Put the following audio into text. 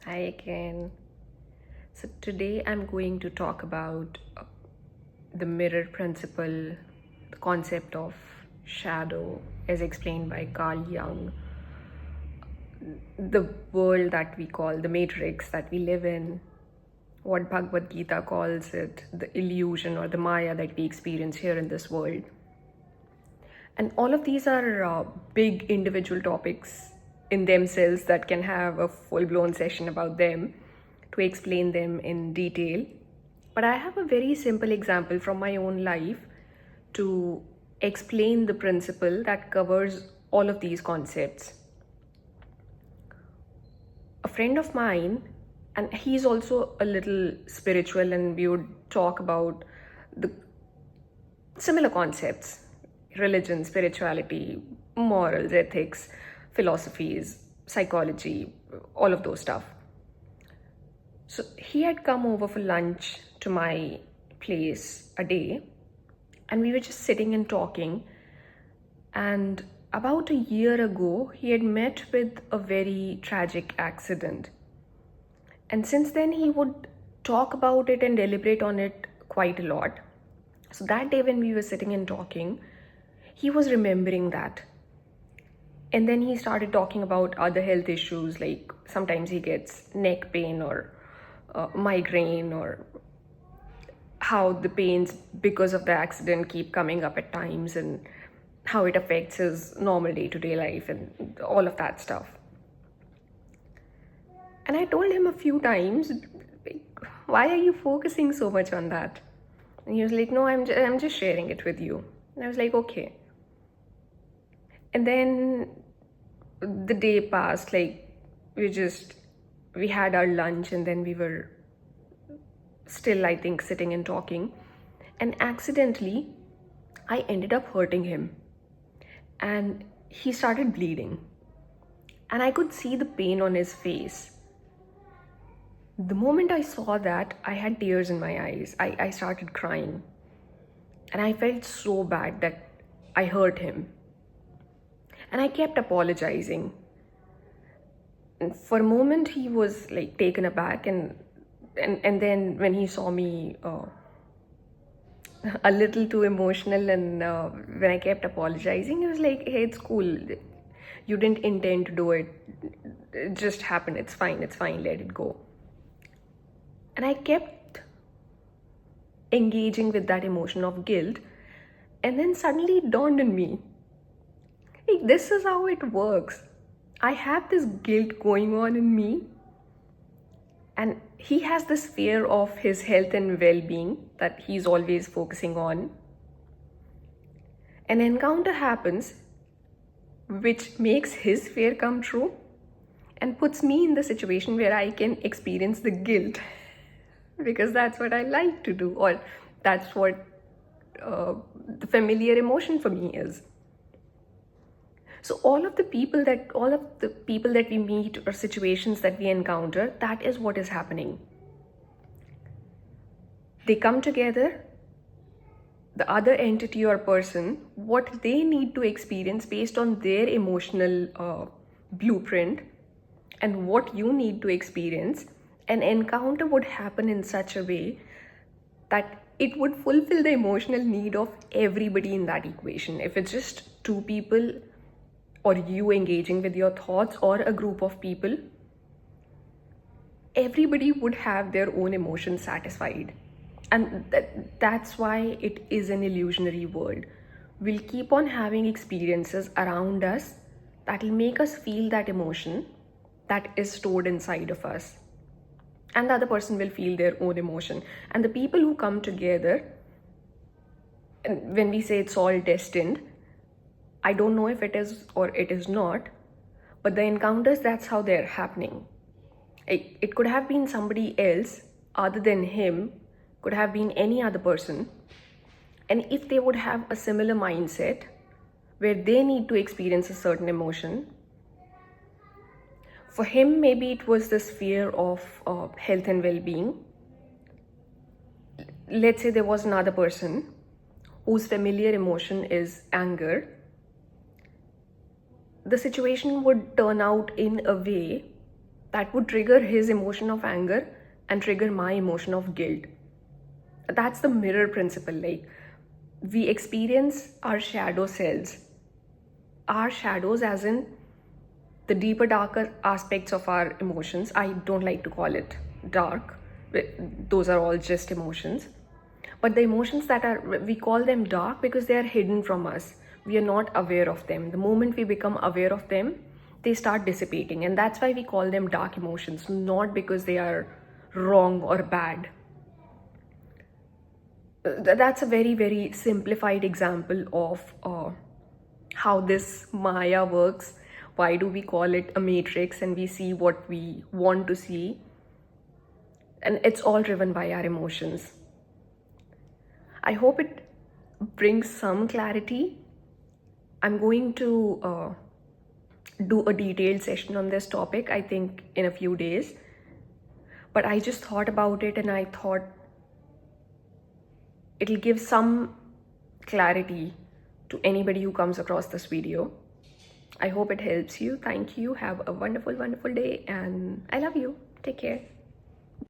Hi again. So today I'm going to talk about the mirror principle, the concept of shadow as explained by Carl Jung, the world that we call the matrix that we live in, what Bhagavad Gita calls it, the illusion or the Maya that we experience here in this world. And all of these are big individual topics in themselves that can have a full-blown session about them to explain them in detail. But I have a very simple example from my own life to explain the principle that covers all of these concepts. A friend of mine, and he's also a little spiritual, and we would talk about the similar concepts: religion, spirituality, morals, ethics, philosophies, psychology, all of those stuff. So he had come over for lunch to my place a day, and we were just sitting and talking. And about a year ago, he had met with a very tragic accident. And since then, he would talk about it and deliberate on it quite a lot. So that day, when we were sitting and talking, he was remembering that. And then he started talking about other health issues, like sometimes he gets neck pain or migraine, or how the pains because of the accident keep coming up at times, and how it affects his normal day-to-day life and all of that stuff. And I told him a few times, like, why are you focusing so much on that? And he was like, no, I'm just sharing it with you. And I was like, okay. And then the day passed, like we had our lunch, and then we were still, I think, sitting and talking. And accidentally, I ended up hurting him. And he started bleeding. And I could see the pain on his face. The moment I saw that, I had tears in my eyes. I started crying. And I felt so bad that I hurt him. And I kept apologizing. And for a moment, he was like taken aback. And then when he saw me a little too emotional, and when I kept apologizing, he was like, hey, it's cool. You didn't intend to do it. It just happened. It's fine. Let it go. And I kept engaging with that emotion of guilt. And then suddenly it dawned on me, hey, this is how it works. I have this guilt going on in me. And he has this fear of his health and well-being that he's always focusing on. An encounter happens which makes his fear come true and puts me in the situation where I can experience the guilt because that's what I like to do, or that's what the familiar emotion for me is. So all of the people that we meet or situations that we encounter, that is what is happening. They come together, the other entity or person, what they need to experience based on their emotional blueprint, and what you need to experience. An encounter would happen in such a way that it would fulfill the emotional need of everybody in that equation. If it's just two people, or you engaging with your thoughts, or a group of people, everybody would have their own emotions satisfied. And that's why it is an illusionary world. We'll keep on having experiences around us that will make us feel that emotion that is stored inside of us. And the other person will feel their own emotion. And the people who come together, and when we say it's all destined, I don't know if it is or it is not, but the encounters, that's how they're happening. It could have been somebody else other than him, could have been any other person. And if they would have a similar mindset where they need to experience a certain emotion, for him, maybe it was this fear of health and well-being. Let's say there was another person whose familiar emotion is anger. The situation would turn out in a way that would trigger his emotion of anger and trigger my emotion of guilt. That's the mirror principle. Like, we experience our shadow selves, our shadows, as in the deeper, darker aspects of our emotions. I don't like to call it dark, those are all just emotions. But the emotions that are, we call them dark because they are hidden from us. We are not aware of them. The moment we become aware of them, they start dissipating. And that's why we call them dark emotions, not because they are wrong or bad. That's a very, very simplified example of how this Maya works. Why do we call it a matrix and we see what we want to see? And it's all driven by our emotions. I hope it brings some clarity. I'm going to do a detailed session on this topic, I think, in a few days. But I just thought about it and I thought it'll give some clarity to anybody who comes across this video. I hope it helps you. Thank you. Have a wonderful, wonderful day. And I love you. Take care.